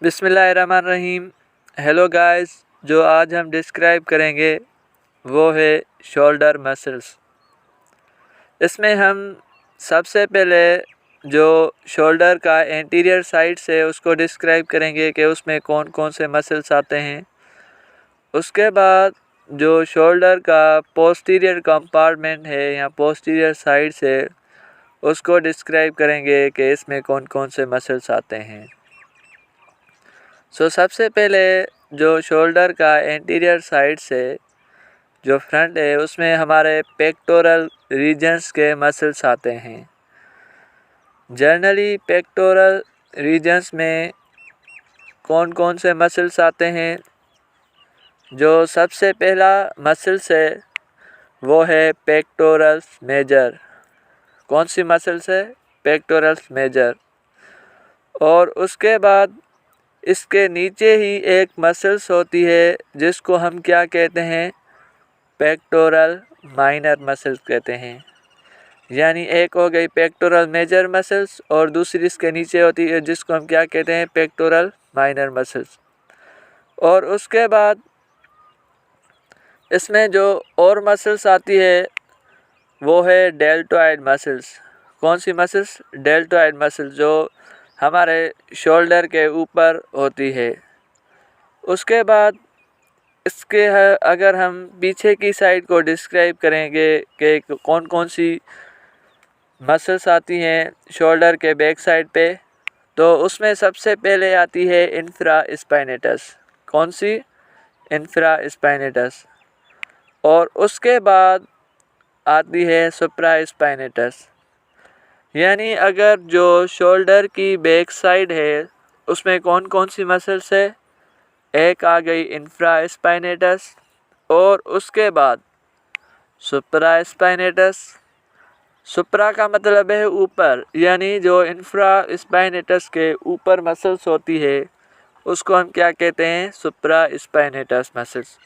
बिस्मिल्लाहिर्रहमानिर्रहीम। Hello guys, जो आज हम डिस्क्राइब करेंगे वो है शोल्डर मसल्स। इसमें हम सबसे पहले जो शोल्डर का एंटीरियर साइड से उसको डिस्क्राइब करेंगे कि उसमें कौन कौन से मसल्स आते हैं। उसके बाद जो शोल्डर का पोस्टीरियर कंपार्टमेंट है या पोस्टीरियर साइड से उसको डिस्क्राइब करेंगे कि इसमें कौन कौन से मसल्स आते हैं। सबसे पहले जो शोल्डर का एंटीरियर साइड से जो फ्रंट है उसमें हमारे पेक्टोरल रीजन्स के मसल्स आते हैं। जनरली पेक्टोरल रीजन्स में कौन कौन से मसल्स आते हैं। जो सबसे पहला मसल्स है वो है पेक्टोरल्स मेजर। कौन सी मसल्स है? Pectorals major. और उसके बाद इसके नीचे ही एक मसल्स होती है जिसको हम क्या कहते हैं? पेक्टोरल माइनर मसल्स कहते हैं। यानी एक हो गई पेक्टोरल मेजर मसल्स और दूसरी इसके नीचे होती है जिसको हम क्या कहते हैं? Pectoral minor muscles. और उसके बाद इसमें जो और मसल्स आती है वो है डेल्टॉइड मसल्स। कौन सी मसल्स? डेल्टॉइड मसल्स, जो हमारे शोल्डर के ऊपर होती है। उसके बाद इसके अगर हम पीछे की साइड को डिस्क्राइब करेंगे कि कौन कौन सी मसल्स आती हैं शोल्डर के बैक साइड पे, तो उसमें सबसे पहले आती है इंफ्रा स्पाइनेटस। कौन सी? Infra spinatus. और उसके बाद आती है सुप्रा स्पाइनेटस। यानी अगर जो शोल्डर की बैक साइड है उसमें कौन कौन सी मसल्स है? एक आ गई इंफ्रा स्पाइनेटस और उसके बाद सुप्रा स्पाइनेटस। सुप्रा का मतलब है ऊपर, यानी जो इंफ्रा स्पाइनेटस के ऊपर मसल्स होती है उसको हम क्या कहते हैं? सुप्रा स्पाइनेटस मसल्स।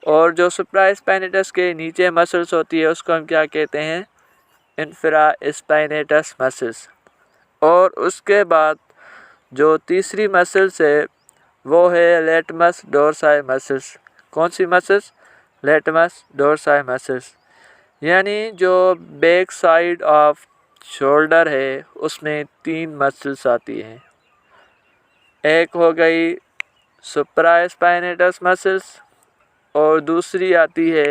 और जो सुप्रा स्पाइनेटस के नीचे मसल्स होती है उसको हम क्या कहते हैं? Infra spinatus muscles. और उसके बाद जो तीसरी मसल्स है वो है लेटमस डोर्साई मसल्स। कौन सी मसल्स? Litmus डोर्साई muscles. यानी जो बैक साइड ऑफ शोल्डर है उसमें 3 मसल्स आती हैं। एक हो गई सुप्रा स्पाइनेटस मसल्स और दूसरी आती है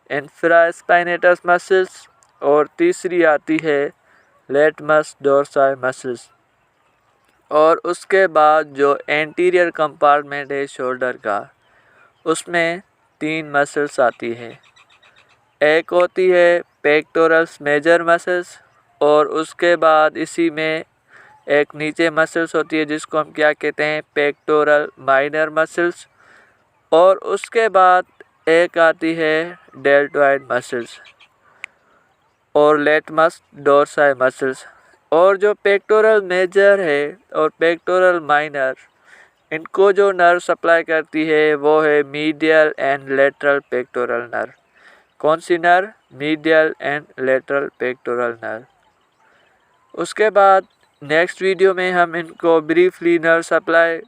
इंफ्रा स्पाइनेटस मसल्स और तीसरी आती है लेटमस डोर्साई मसल्स। और उसके बाद जो एंटीरियर कंपार्टमेंट है शोल्डर का उसमें 3 मसल्स आती है। एक होती है पेक्टोरल्स मेजर मसल्स और उसके बाद इसी में एक नीचे मसल्स होती है जिसको हम क्या कहते हैं? Pectoral minor muscles. और उसके बाद एक आती है डेल्टॉइड मसल्स और लेटमस डोर्साई मसल्स। और जो पेक्टोरल मेजर है और पेक्टोरल माइनर, इनको जो नर्व सप्लाई करती है वो है medial and lateral pectoral nerve. कौन सी nerve? Medial and lateral pectoral nerve. उसके बाद नेक्स्ट वीडियो में हम इनको ब्रीफली नर्व सप्लाई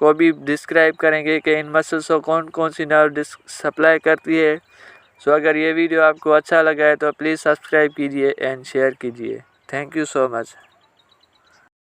को भी डिस्क्राइब करेंगे कि इन मसल्स को कौन कौन सी नर्व सप्लाई करती है। अगर ये वीडियो आपको अच्छा लगा है तो प्लीज़ सब्सक्राइब कीजिए एंड शेयर कीजिए। Thank you so much.